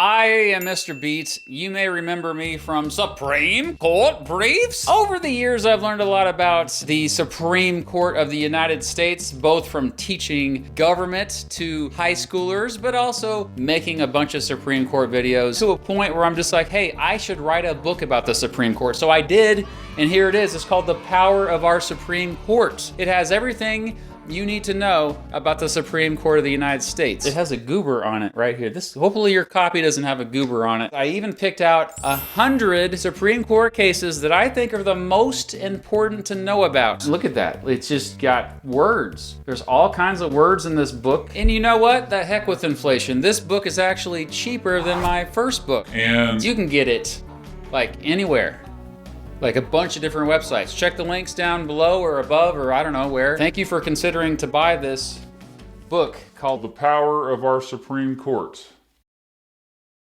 I am Mr. Beats. You may remember me from Supreme Court Briefs. Over the years, I've learned a lot about the Supreme Court of the United States, both from teaching government to high schoolers, but also making a bunch of Supreme Court videos to a point where I'm just like, hey, I should write a book about the Supreme Court. So I did, and here it is. It's called The Power of Our Supreme Court. It has everything you need to know about the Supreme Court of the United States. It has a goober on it right here. Hopefully your copy doesn't have a goober on it. I even picked out 100 Supreme Court cases that I think are the most important to know about. Look at that. It's just got words. There's all kinds of words in this book. And you know what? The heck with inflation. This book is actually cheaper than my first book. And you can get it like anywhere. Like a bunch of different websites. Check the links down below or above or I don't know where. Thank you for considering to buy this book called The Power of Our Supreme Court.